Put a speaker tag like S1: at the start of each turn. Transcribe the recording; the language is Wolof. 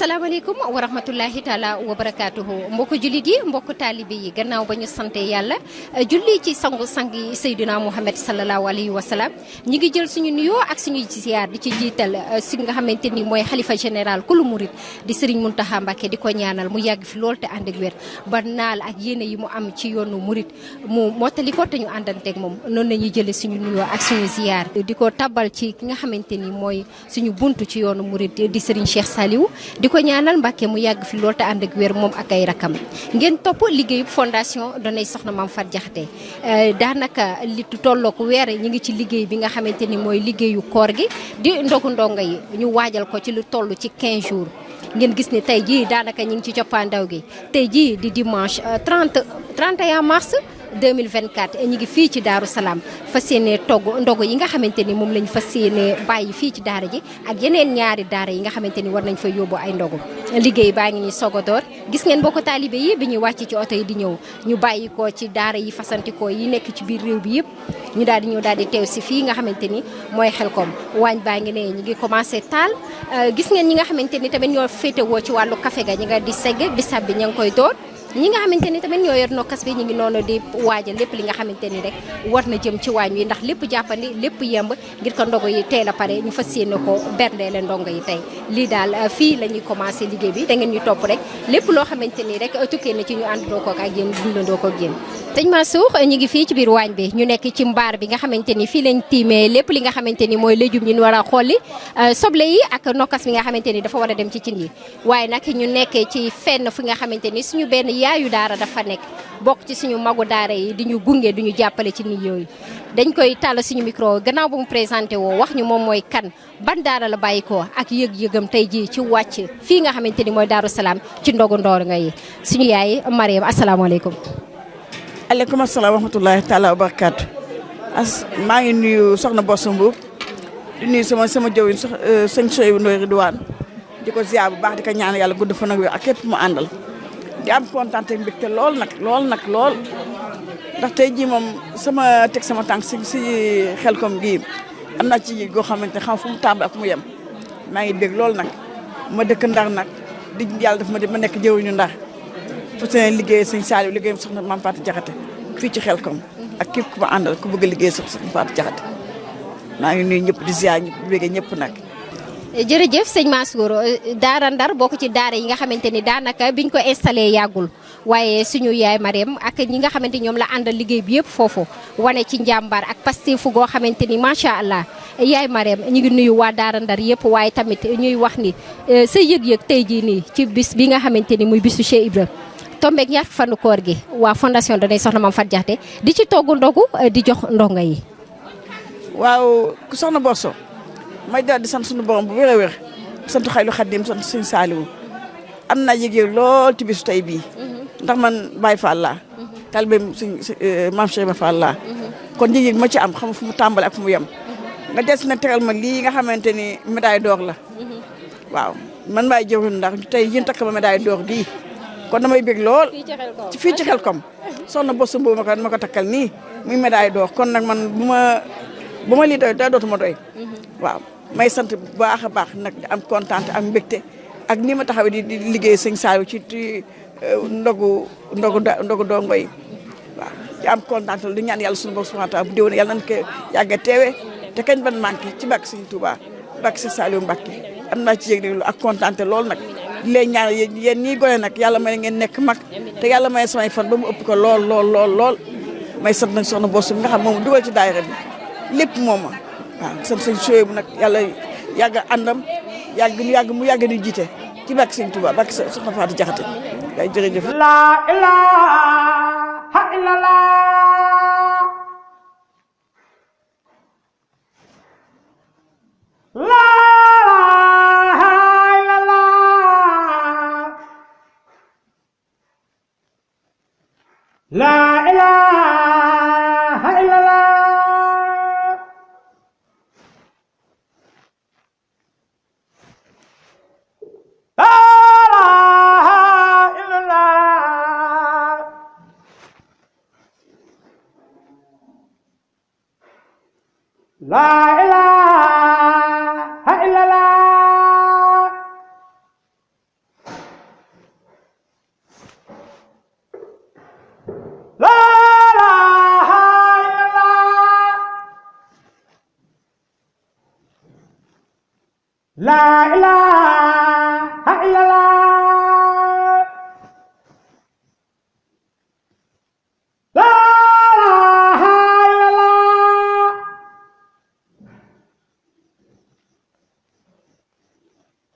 S1: asalaamaaleykum wa rahmatullahi taala wa barakaatuhu mbokku jullit yi mbokku taalibe yi gannaaw ba ñu sante yàlla julli ci sang yi Seydina Muhammad sallallahu alayhi wa salaam ñi ngi jël suñu nuyoo ak suñuy ziyaar di ci jiital si nga xamante ni mooy xalifa général kulu murit di Serigne Mountakha Mbacké di ko ñaanal mu yàgg fi lool te ànd ak wér ba naal ak yéene yi mu am ci yoonu murit mu mottali ko te ñu àndanteeg moom noonu la ñuy jëlee suñu nuyoo ak suñu ziyaar di ko tabal ci ki nga xamante ni mooy suñu buntu ci yoonu murit di Serigne Cheikh Saliou di ko ñaanal Mbàkke mu yàgg fi lool te ànd ak wér moom ak ay rakam ngeen topp liggéeyu fondation Donay Soxna Mame Faty Diakhaté daanaka li tollook weer ñi ngi ci liggéey bi nga xamante ni mooy liggéeyu koor gi di ndogu ndongo yi ñu waajal ko ci lu toll ci 15 jours ngeen gis ni tey jii daanaka ñi ngi ci coppaandaw gi tey jii di dimanche 31 mars 2024 ñi ngi fii ci Daaru Salaam fas yéene togg ndogu yi nga xamante ni moom lañ fas yéene bàyyi fii ci daara ji ak yeneen ñaari daara yi nga xamante ni war nañ fa yóbbu ay ndogu liggéey baa ngi ni soog a door gis ngeen mbokku taalibe yi bi ñuy wàcc ci oto yi di ñëw ñu bàyyi ko ci daara yi fasantikoo yi nekk ci biir réew bi yëpp ñu daal di ñëw daal di teew si fii nga xamante ni mooy Xelkom waañ baa ngi ne ñi ngi commencé taal gis ngeen ñi nga xamante ni tamit ñoo féetewoo ci wàllu café ga ñi nga di segg bisab bi ña ngi koy door ñi nga xamante ni tamit ñoo yor nokkas bi ñu ngi noonu di waajal lépp li nga xamante ni rek war na jëm ci waañ wi ndax lépp jàppandi lépp yemb ngir ko ndogo yi teel a pare ñu fas yéene ko berndeele ndongo yi tey lii daal fii la ñuy commencé liggéey bi da ngeen ñu topp rek lépp loo xamante ni rek tukkee na ci ñu àndandoo ko ak yéen dundandoo ko ak yéen sëñ Mansour ñu ngi fii ci biir waañ bi ñu nekk ci mbaar bi nga xamante ni fii lañ tiimee lépp li nga xamante ni mooy léjum yi ñu war a xolli soble yi ak nokkas bi nga xamante ni dafa war a dem ci cin yi waaye nag ñu nekk ci fenn fi nga xamante ni suñu benn yaayu daara dafa nekk bokk ci suñu magu daara yi di ñu gunge du ñu jàppale ci nit yooyu dañ koy tàll suñu micro gannaaw ba mu présenté woo wax ñu moom mooy kan ban daara la bàyyi ko ak yëg-yëgam tey jii ci wàcc fii nga xamante ni mooy Daaru Salaam ci ndogu ndoor nga yi suñu yaay Mariam asalaamaaleykum.
S2: aleykum asalaam wa rahmatullahi taala wa barakaatu maa ngi nuyu soxna Bosso Mbuub di nuyu sama jëwriñ sëñ Sow Ndoye Ridwaan di ko ziar bu baax di ko ñaan yàlla gudd fan ak wér ak képp mu àndal di am kontaan te mbégte lool ndax tey jii moom sama tànk si Xelkom gii am naa ci goo xamante xam fu mu tàmbali ak mu yem maa ngi bég lool nag ma dëkk Ndar nag di yàlla daf ma nekk jëwriñu Ndar fu seen liggéey sëñ Saliou liggéeyam soxna Mame Faty Diakhaté fii ci Xelkom ak képp ku ma àndal ku bëgg a liggéey soxna Faty Diakhaté maa ngi nuyu ñëpp di ziar ñëpp di bëggee ñëpp nag.
S1: jërëjëf sëñ Mansour daara Ndar bokk ci daara yi nga xamante ni daanaka biñ ko installé yàggul waaye suñu yaay Mariam ak ñi nga xamante ñoom la àndal liggéey bi yëpp foofu wane ci njàmbaar ak pastefu goo xamante ni macha allah yaay Mariam ñu ngi nuyu waa daara Ndar yëpp waaye tamit ñuy wax ni sa yëg-yëg tey jii nii ci bis bi nga xamante ni muy bisu Cheikh Ibra tombeeg ñaar fanu koor gi waa fondation Donay Soxna Mame Faty Diakhaté di ci togg ndogu di jox ndongo yi.
S2: waaw ku soxna Bosso may daal di sant suñu borom bu wér a wér sant Xaylu Xaddim sant sëñ Saliou am naa yëg-yëg lool ci bisu tey bii ndax man Baye Fall laa talibé sëñ Mame Cheikh Ibra Fall laa kon yëg-yëg ma ci am xam fu mu tàmbale ak fu mu yem nga des na tegal ma lii nga xamante ni médaille d'or la waaw man maay jëwriñ ndax tey yéen takk ma médaille d'or bii kon damay bég lool fii ci Xelkom soxna Bosso Mbuub ma ko takkal nii muy médaille d'or kon nag man bu ma lii doy dootuma doy waaw may sant bu baax a baax nag di am kontaan ak mbégte ak ni ma taxawee di liggéey sëñ Saliou ci ndogu dongo yi waaw di am kontaan di ñaan yàlla suñu bopp subhanahu wa taala bu déwénee yàlla nañu ko yàgg a teewee te kañ ban manqué ci bàkk sëñ Touba bàkk sëñ Saliou Mbacké am naa ci yëg ak kontaan lool nag di leen ñaan yéen ñii gone nag yàlla may ngeen nekk mag te yàlla may samay fan ba mu ëpp ko lool may sant nag soxna Bosso bi nga xam moom dugal ci daayira bi lépp moom waaw sant sëñ Sow bu nag yàlla yàgg àndam mu yàgg di jiite ci bàkk sëñ Touba bàkk soxna Faty Diakhaté yaay jërëjëf.
S3: La ilaha illallah la ilaha illallah la ilaha illallah La ilaha illallah